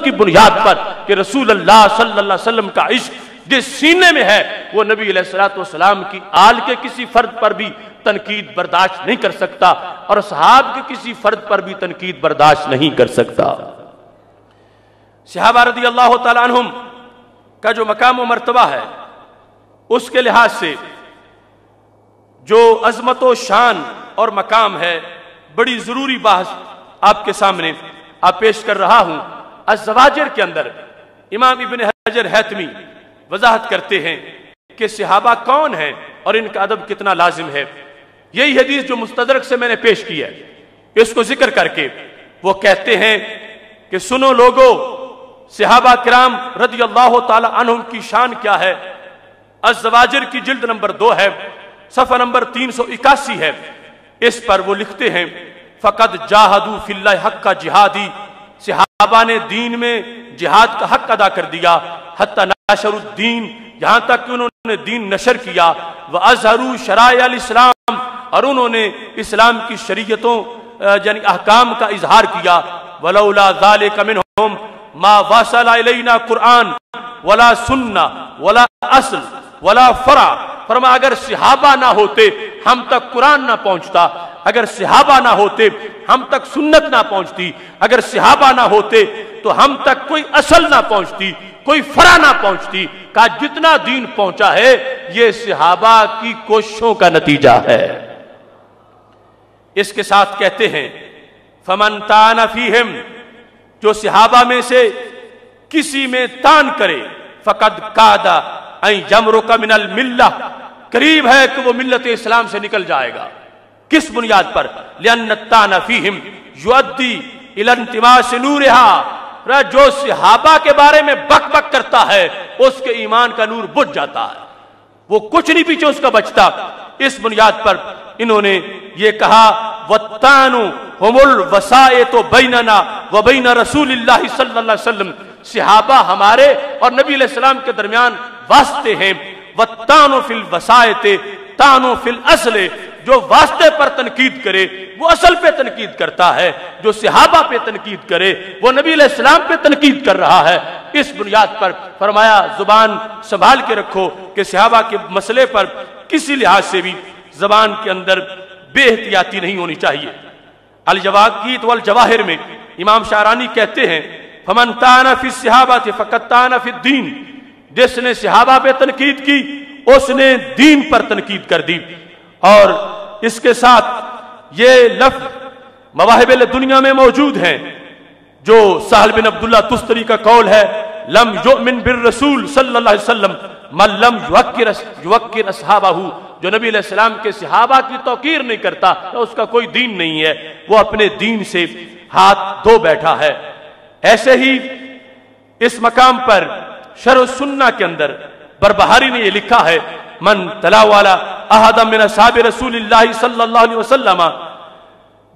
کی بنیاد پر کہ رسول اللہ صلی اللہ علیہ وسلم کا عشق جس سینے میں ہے وہ نبی علیہ الصلوۃ والسلام کی آل کے کسی فرد پر بھی تنقید برداشت نہیں کر سکتا اور اصحاب کے کسی فرد پر بھی تنقید برداشت نہیں کر سکتا۔ صحابہ رضی اللہ تعالی عنہم کا جو مقام و مرتبہ ہے اس کے لحاظ سے جو عظمت و شان اور مقام ہے، بڑی ضروری بحث آپ کے سامنے آپ پیش کر رہا ہوں۔ الزواجر کے اندر امام ابن حجر حیتمی وضاحت کرتے ہیں کہ صحابہ کون ہیں اور ان کا ادب کتنا لازم ہے۔ یہی حدیث جو مستدرک سے میں نے پیش کی ہے اس کو ذکر کر کے وہ کہتے ہیں کہ سنو لوگو، صحابہ کرام رضی اللہ تعالی عنہم کی شان کیا ہے۔ الزواجر کی جلد نمبر 2 ہے، صفحہ نمبر 381 ہے۔ اس پر وہ لکھتے ہیں فقد جاہدوا فی اللہ حق کا جہادی، صحابہ نے دین میں جہاد کا حق ادا کر دیا، حتی نشر الدین، یہاں تک کہ انہوں نے دین نشر کیا، وَأَظْهَرُوا شَرَائِعَ الْإِسْلَامِ، اور انہوں نے اسلام کی شریعتوں یعنی احکام کا اظہار کیا، وَلَوْلَا ذَلِكَ مِنْهُمْ مَا وَصَلَ إِلَيْنَا قُرْآن وَلَا سُنَّةٌ وَلَا أَصْلٌ وَلَا فَرْعٌ، فرما اگر صحابہ نہ ہوتے ہم تک قرآن نہ پہنچتا، اگر صحابہ نہ ہوتے ہم تک سنت نہ پہنچتی، اگر صحابہ نہ ہوتے تو ہم تک کوئی اصل نہ پہنچتی، کوئی فرع نہ پہنچتی۔ کہ جتنا دین پہنچا ہے یہ صحابہ کی کوششوں کا نتیجہ ہے۔ اس کے ساتھ کہتے ہیں فمن تان فیہم، جو صحابہ میں سے کسی میں تان کرے، فقد کاد ان یمرق من الملہ، قریب ہے کہ وہ ملت اسلام سے نکل جائے گا۔ کس بنیاد پر؟ لأن الطعن فیہم یؤدی الی انطماس نورہا، جو صحابہ کے بارے میں بک بک کرتا ہے اس کے ایمان کا نور بجھ جاتا ہے، وہ کچھ نہیں پیچھے اس کا بچتا۔ اس بنیاد پر انہوں نے یہ کہا وَالطَّعْنُ هُمُ الْوَسَائِطُ بَيْنَنَا وَبَيْنَ رَسُولِ اللَّهِ صلی اللہ علیہ وسلم، صحابہ ہمارے اور نبی علیہ السلام کے درمیان واسطے ہیں۔ وَالطَّعْنُ فِي الْوَسَائِطِ طَعْنُ فِي الْأَصْلِ، جو واسطے پر تنقید کرے وہ اصل پہ تنقید کرتا ہے، جو صحابہ پہ تنقید کرے وہ نبی علیہ السلام پہ تنقید کر رہا ہے۔ اس بنیاد پر فرمایا زبان سنبھال کے رکھو کہ صحابہ کے مسئلے پر کسی لحاظ سے بھی زبان کے اندر بے احتیاطی نہیں ہونی چاہیے۔ الجواقیت والجواہر میں امام شعرانی کہتے ہیں فمن طعن فی الصحابہ فقد طعن فی الدین، جس نے صحابہ پہ تنقید کی اس نے دین پر تنقید کر دی۔ اور اس کے ساتھ یہ لفظ مواہب دنیا میں موجود ہیں جو سہل بن عبداللہ تستری کا قول ہے لم یؤمن بالرسول صلی اللہ علیہ وسلم من لم یوقر اصحابہ، جو نبی علیہ السلام کے صحابہ کی توقیر نہیں کرتا اس کا کوئی دین نہیں ہے، وہ اپنے دین سے ہاتھ دھو بیٹھا ہے۔ ایسے ہی اس مقام پر شرح السنہ کے اندر بربہاری نے یہ لکھا ہے من تلاوالا احد من اصحاب رسول اللہ صلی اللہ علیہ وسلم،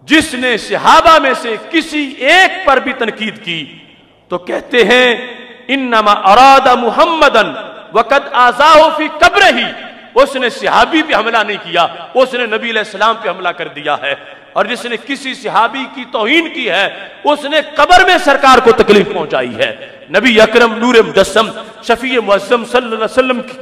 جس نے صحابہ میں سے کسی ایک پر بھی تنقید کی تو کہتے ہیں انما اراد محمدن وقد آذاہ فی قبرہ، اس نے صحابی پہ حملہ نہیں کیا، اس نے نبی علیہ السلام پہ حملہ کر دیا ہے۔ اور جس نے کسی صحابی کی توہین کی ہے اس نے قبر میں سرکار کو تکلیف پہنچائی ہے۔ نبی اکرم نور مجسم شفیع معظم صلی اللہ علیہ وسلم کی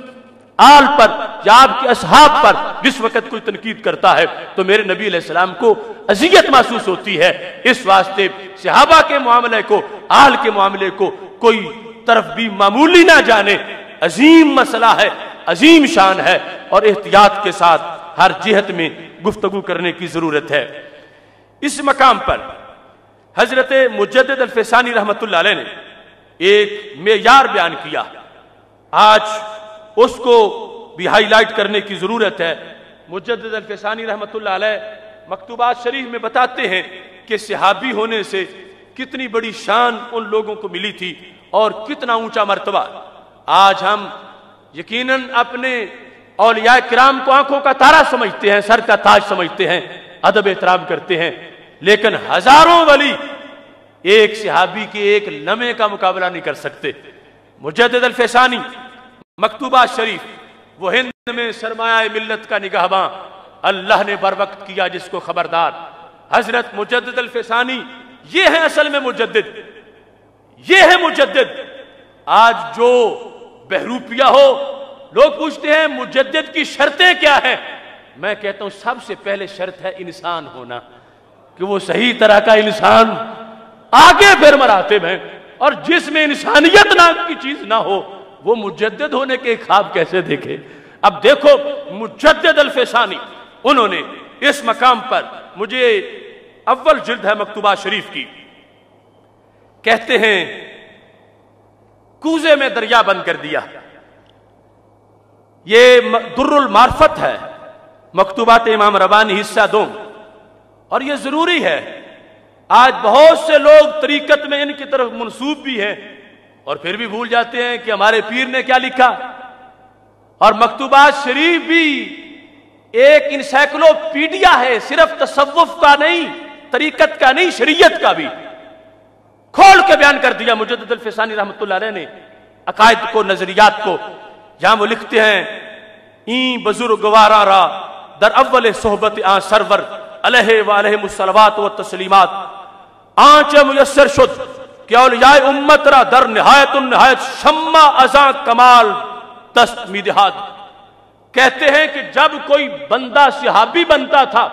آل پر یا آپ کے اصحاب پر جس وقت کوئی تنقید کرتا ہے تو میرے نبی علیہ السلام کو اذیت محسوس ہوتی ہے۔ اس واسطے صحابہ کے معاملے کو، آل کے معاملے کو کوئی طرف بھی معمولی نہ جانے، عظیم مسئلہ ہے، عظیم شان ہے اور احتیاط کے ساتھ ہر جہت میں گفتگو کرنے کی ضرورت ہے۔ اس مقام پر حضرت مجدد الفسانی رحمت اللہ علیہ نے ایک معیار بیان کیا، آج اس کو بھی ہائی لائٹ کرنے کی ضرورت ہے۔ مجدد الفسانی رحمت اللہ علیہ مکتوبات شریف میں بتاتے ہیں کہ صحابی ہونے سے کتنی بڑی شان ان لوگوں کو ملی تھی اور کتنا اونچا مرتبہ۔ آج ہم یقیناً اپنے اولیاء کرام کو آنکھوں کا تارا سمجھتے ہیں، سر کا تاج سمجھتے ہیں، ادب احترام کرتے ہیں، لیکن ہزاروں ولی ایک صحابی کے ایک لمحے کا مقابلہ نہیں کر سکتے۔ مجدد الفسانی مکتوبات شریف، وہ ہند میں سرمایہ ملت کا نگہباں، اللہ نے بر وقت کیا جس کو خبردار۔ حضرت مجدد الفسانی یہ ہے اصل میں مجدد، یہ ہے مجدد. آج جو بہروپیہ ہو, لوگ پوچھتے ہیں مجدد کی شرطیں کیا ہیں. میں کہتا ہوں سب سے پہلے شرط ہے انسان ہونا, کہ وہ صحیح طرح کا انسان, آگے پھر مراتب ہیں, اور جس میں انسانیت نام کی چیز نہ ہو وہ مجدد ہونے کے خواب کیسے دیکھے. اب دیکھو مجدد الفسانی, انہوں نے اس مقام پر, مجھے اول جلد ہے مکتوبات شریف کی, کہتے ہیں کوزے میں دریا بند کر دیا. یہ در المعرفت ہے, مکتوبات امام ربانی حصہ 2, اور یہ ضروری ہے. آج بہت سے لوگ طریقت میں ان کی طرف منسوب بھی ہیں اور پھر بھی بھول جاتے ہیں کہ ہمارے پیر نے کیا لکھا. اور مکتوبات شریف بھی ایک انسائکلوپیڈیا ہے, صرف تصوف کا نہیں, طریقت کا نہیں, شریعت کا بھی کھول کے بیان کر دیا مجدد الفسانی رحمۃ اللہ علیہ نے عقائد کو, نظریات کو. جہاں وہ لکھتے ہیں این بزرگوارا را در اول صحبت آن سرور علیہ وآلہم الصلوات والتسلیمات آنچ میسر شد کہ اولیاء امت را در نہایت النہایت شمع ازاں کمال دست میدہاد. کہتے ہیں کہ جب کوئی بندہ صحابی بنتا تھا,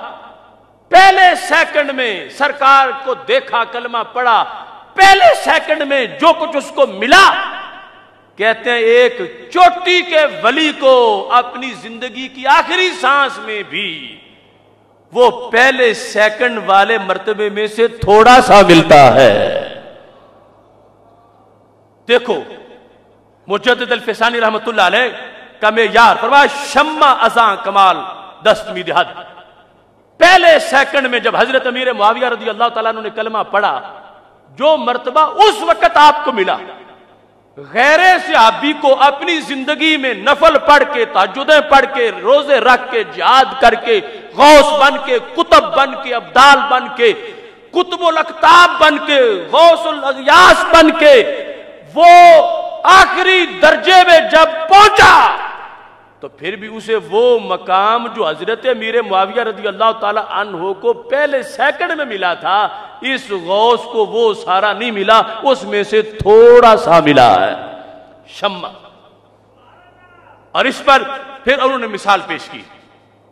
پہلے سیکنڈ میں سرکار کو دیکھا, کلمہ پڑھا, پہلے سیکنڈ میں جو کچھ اس کو ملا, کہتے ہیں ایک چوٹی کے ولی کو اپنی زندگی کی آخری سانس میں بھی وہ پہلے سیکنڈ والے مرتبے میں سے تھوڑا سا ملتا ہے. دیکھو مجدد الفسانی رحمت اللہ علیہ کا معیار فرمایا شمع ازاں کمال دست میدہد. پہلے سیکنڈ میں جب حضرت امیر معاویہ رضی اللہ تعالیٰ عنہ نے کلمہ پڑھا, جو مرتبہ اس وقت آپ کو ملا, غیر صحابی کو اپنی زندگی میں نفل پڑھ کے, تہجدیں پڑھ کے, روزے رکھ کے, جہاد کر کے, غوث بن کے, قطب بن کے, ابدال بن کے, قطب الاقطاب بن کے, غوث الاغیاث بن کے, وہ آخری درجے میں جب پہنچا تو پھر بھی اسے وہ مقام جو حضرت امیر معاویہ رضی اللہ تعالی عنہ کو پہلے سیکنڈ میں ملا تھا, اس غوث کو وہ سارا نہیں ملا, اس میں سے تھوڑا سا ملا ہے شمع. اور اس پر پھر انہوں نے مثال پیش کی,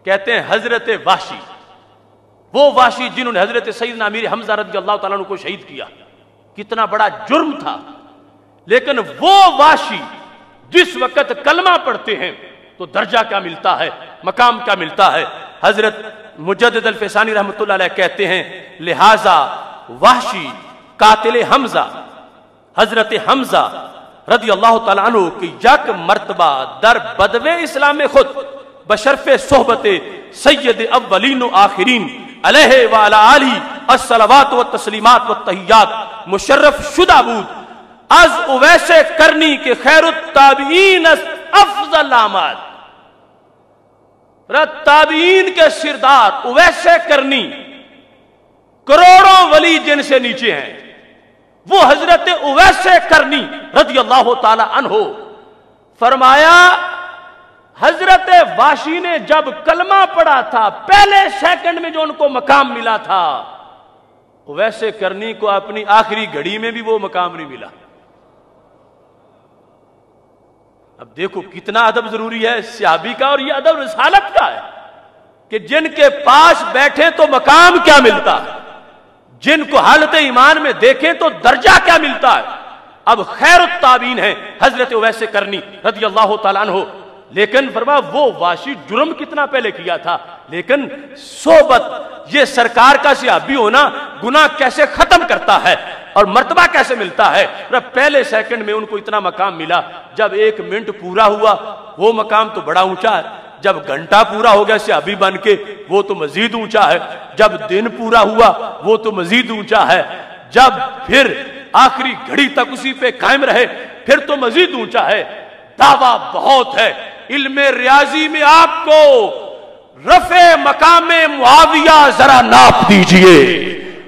کہتے ہیں حضرت وحشی, وہ وحشی جنہوں نے حضرت سیدنا امیر حمزہ رضی اللہ تعالیٰ عنہ کو شہید کیا, کتنا بڑا جرم تھا, لیکن وہ وحشی جس وقت کلمہ پڑھتے ہیں تو درجہ کیا ملتا ہے, مقام کیا ملتا ہے. حضرت مجدد الفسانی رحمت اللہ علیہ کہتے ہیں لہذا وحشی قاتل حمزہ, حضرت حمزہ رضی اللہ تعالیٰ عنہ کی یک مرتبہ در بدو اسلام خود بشرف صحبت سید اولین و آخرین علیہ وعلی آلہ الصلوات والتسلیمات والتحیات مشرف شدہ بود از اویس کرنی کے خیر التابعین افضل اعمال. تابعین کے سردار اویس کرنی, کروڑوں ولی جن سے نیچے ہیں, وہ حضرت اویس کرنی رضی اللہ تعالی عنہ, فرمایا حضرت واشی نے جب کلمہ پڑھا تھا پہلے سیکنڈ میں جو ان کو مقام ملا تھا, اویس کرنی کو اپنی آخری گھڑی میں بھی وہ مقام نہیں ملا. اب دیکھو کتنا ادب ضروری ہے صحابی کا, اور یہ ادب رسالت کا ہے کہ جن کے پاس بیٹھے تو مقام کیا ملتا ہے, جن کو حالت ایمان میں دیکھیں تو درجہ کیا ملتا ہے. اب خیر التابعین ہے حضرت اویس کرنی رضی اللہ تعالیٰ عنہ, لیکن فرمایا وہ واشی جرم کتنا پہلے کیا تھا, لیکن صحبت, یہ سرکار کا صحابی ہونا گناہ کیسے ختم کرتا ہے اور مرتبہ کیسے ملتا ہے. پہلے سیکنڈ میں ان کو اتنا مقام ملا, جب 1 منٹ پورا ہوا وہ مقام تو بڑا اونچا ہے, جب گھنٹہ پورا ہو گیا صحابی بن کے وہ تو مزید اونچا ہے, جب دن پورا ہوا وہ تو مزید اونچا ہے, جب پھر آخری گھڑی تک اسی پہ قائم رہے پھر تو مزید اونچا ہے. دعویٰ بہت ہے, علم ریاضی میں آپ کو رفع مقام معاویہ ذرا ناپ دیجئے.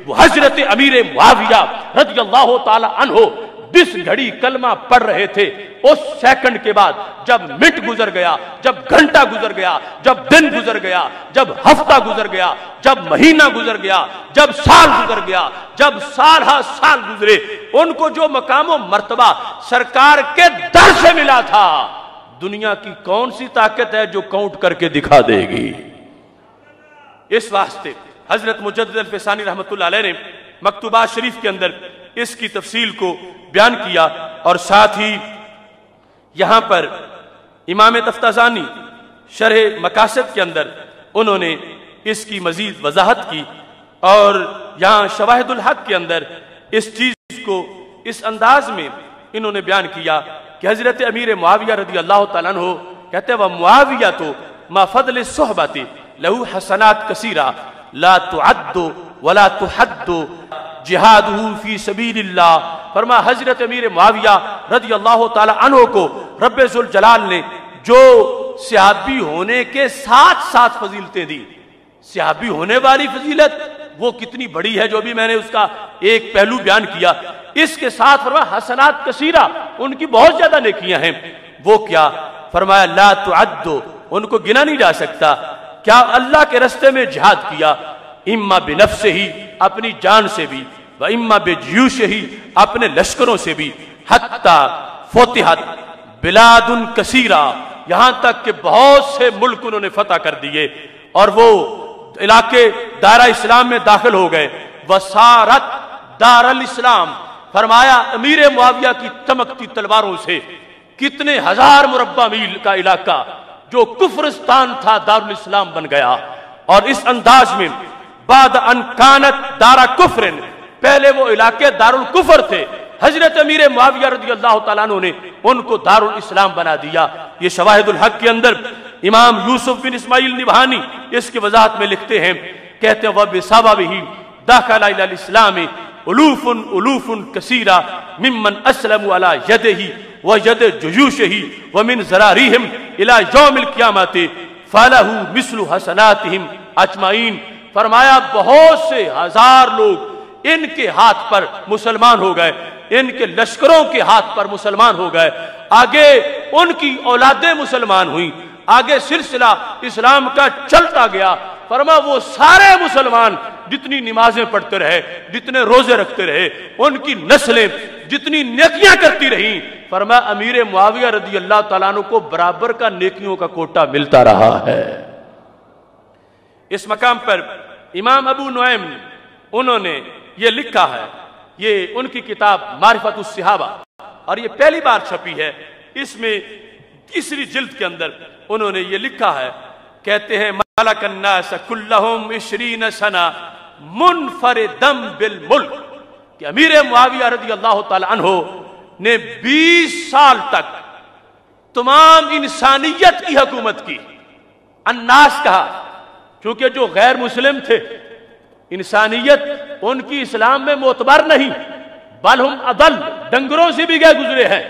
وہ حضرت امیر معاویہ رضی اللہ تعالی عنہ جس گھڑی کلمہ پڑھ رہے تھے اس سیکنڈ کے بعد جب منٹ گزر گیا، جب گھنٹہ گزر گیا، جب دن گزر گیا، جب ہفتہ گزر گیا، جب مہینہ گزر گیا، جب سال گزر گیا، جب سال ہا سال گزرے، ان کو جو مقام و مرتبہ سرکار کے در سے ملا تھا، دنیا کی کون سی طاقت ہے جو کاؤنٹ کر کے دکھا دے گی؟ اس واسطے حضرت مجدد الفسانی رحمۃ اللہ علیہ نے مکتوبات شریف کے اندر اس کی تفصیل کو بیان کیا، اور ساتھ ہی یہاں پر امام تفتازانی شرح مقاصد کے اندر انہوں نے اس کی مزید وضاحت کی، اور یہاں شواہد الحق کے اندر اس چیز کو اس انداز میں انہوں نے بیان کیا کہ حضرت امیر معاویہ رضی اللہ تعالیٰ عنہ کہتے ہیں وَمعاویہ تو ما فضل الصحبت لہو حسنات کثیرہ لا تعد ولا تحد جہادہ فی سبیل اللہ۔ فرما حضرت امیر معاویہ رضی اللہ تعالی عنہ کو رب ذوالجلال نے جو صحابی ہونے کے ساتھ ساتھ فضیلتیں دی، صحابی ہونے والی فضیلت وہ کتنی بڑی ہے جو بھی میں نے اس کا ایک پہلو بیان کیا، اس کے ساتھ فرما حسنات کثیرہ، ان کی بہت زیادہ نیکیاں ہیں۔ وہ کیا؟ فرمایا لا تعد، ان کو گنا نہیں جا سکتا۔ کیا؟ اللہ کے راستے میں جہاد کیا، اما بنفس ہی، اپنی جان سے بھی، و اما بجیوش ہی، اپنے لشکروں سے بھی، حتی فتحت بلاد کثیرہ، یہاں تک کہ بہت سے ملک انہوں نے فتح کر دیے اور وہ علاقے دائرہ اسلام میں داخل ہو گئے۔ وسارت دار الاسلام، فرمایا امیر معاویہ کی چمکتی تلواروں سے کتنے ہزار مربع میل کا علاقہ جو کفرستان تھا دار الاسلام بن گیا۔ اور اس انداز میں بعد ان کانت دارا کفر، پہلے وہ علاقے دار الکفر تھے، حضرت امیر معاویہ رضی اللہ تعالیٰ عنہ نے ان کو دار الاسلام بنا دیا۔ یہ شواہد الحق کے اندر امام یوسف بن اسماعیل نبہانی اس کی وضاحت میں لکھتے ہیں، کہتے ہیں وَبِسَبَبِهِ دَخَلَ إِلَى الْإِسْلَامِ أُلُوفٌ كَثِيرًا مِمَّنْ أَسْلَمُوا عَلَى يَدِهِ وَيَدِ جُيُوشِهِ وَمِنْ ذَرَارِهِمْ إِلَى يَوْمِ الْقِيَامَةِ فَلَهُ مِثْلُ حَسَنَاتِهِمْ أَجْمَعِينَ۔ فرمایا بہت سے ہزار لوگ ان کے ہاتھ پر مسلمان ہو گئے، ان کے لشکروں کے ہاتھ پر مسلمان ہو گئے، آگے ان کی اولادیں مسلمان ہوئیں، آگے سلسلہ اسلام کا چلتا گیا۔ فرما وہ سارے مسلمان جتنی نمازیں پڑھتے رہے، جتنے روزے رکھتے رہے، ان کی نسلیں جتنی نیکیاں کرتی رہیں، فرما امیر معاویہ رضی اللہ تعالیٰ عنہ کو برابر کا نیکیوں کا کوٹا ملتا رہا ہے۔ اس مقام پر امام ابو نعیم انہوں نے یہ لکھا ہے، یہ ان کی کتاب معرفت الصحابہ، اور یہ پہلی بار چھپی ہے، اس میں تیسری جلد کے اندر انہوں نے یہ لکھا ہے، کہتے ہیں ملک الناس کلہم 20 سنہ منفردم بالملک، کہ امیر معاویہ رضی اللہ تعالی عنہ نے 20 سال تک تمام انسانیت کی حکومت کی۔ الناس کہا چونکہ جو غیر مسلم تھے، انسانیت ان کی اسلام میں معتبر نہیں، بل ہم اضل، ڈنگروں سے بھی گئے گزرے ہیں۔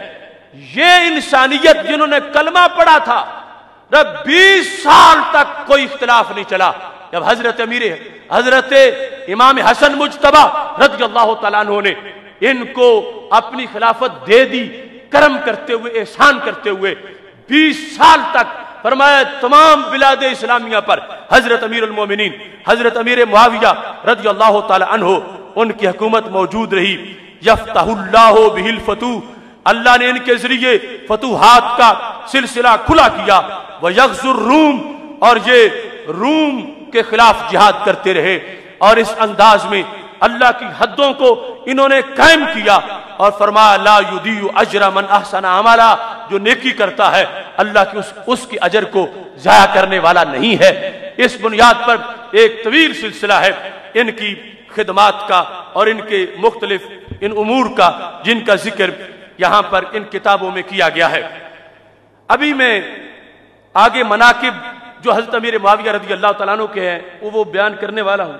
یہ انسانیت جنہوں نے کلمہ پڑھا تھا، 20 سال تک کوئی اختلاف نہیں چلا۔ جب حضرت امام حسن مجتبی رضی اللہ تعالیٰ عنہ نے ان کو اپنی خلافت دے دی، کرم کرتے ہوئے، احسان کرتے ہوئے، 20 سال تک فرمایا تمام بلاد اسلامیہ پر حضرت امیر المومنین حضرت امیر معاویہ رضی اللہ تعالی عنہ ان کی حکومت موجود رہی۔ یفتح اللہ بہ الفتوح، اللہ نے ان کے ذریعے فتوحات کا سلسلہ کھلا کیا۔ ویغزو الروم، اور یہ روم کے خلاف جہاد کرتے رہے، اور اس انداز میں اللہ کی حدوں کو انہوں نے قائم کیا، اور فرمایا لا یضیع اجر من احسن عملا، جو نیکی کرتا ہے اللہ کی اس کی اجر کو ضائع کرنے والا نہیں ہے۔ اس بنیاد پر ایک طویل سلسلہ ہے ان کی خدمات کا اور ان کے مختلف ان امور کا، جن کا ذکر یہاں پر ان کتابوں میں کیا گیا ہے۔ ابھی میں آگے مناقب جو حضرت امیر معاویہ رضی اللہ تعالیٰ عنہ کے ہیں وہ بیان کرنے والا ہوں۔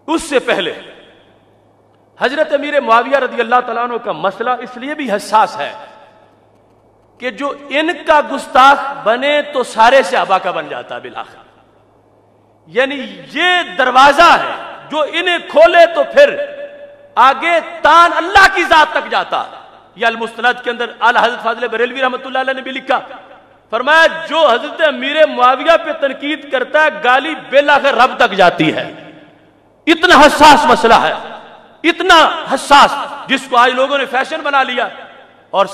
اس سے پہلے حضرت امیر معاویہ رضی اللہ تعالیٰ عنہ کا مسئلہ اس لیے بھی حساس ہے کہ جو ان کا گستاخ بنے تو سارے صحابہ کا بن جاتا بالآخر، یعنی یہ دروازہ ہے جو انہیں کھولے تو پھر آگے تان اللہ کی ذات تک جاتا. یہ المستند کے اندر اعلی حضرت فاضل بریلوی رحمۃ اللہ علیہ نے بھی لکھا، فرمایا جو حضرت امیر معاویہ پہ تنقید کرتا ہے گالی بالآخر رب تک جاتی ہے. اتنا حساس مسئلہ ہے، اتنا حساس، جس کو آج لوگوں نے فیشن بنا لیا. اور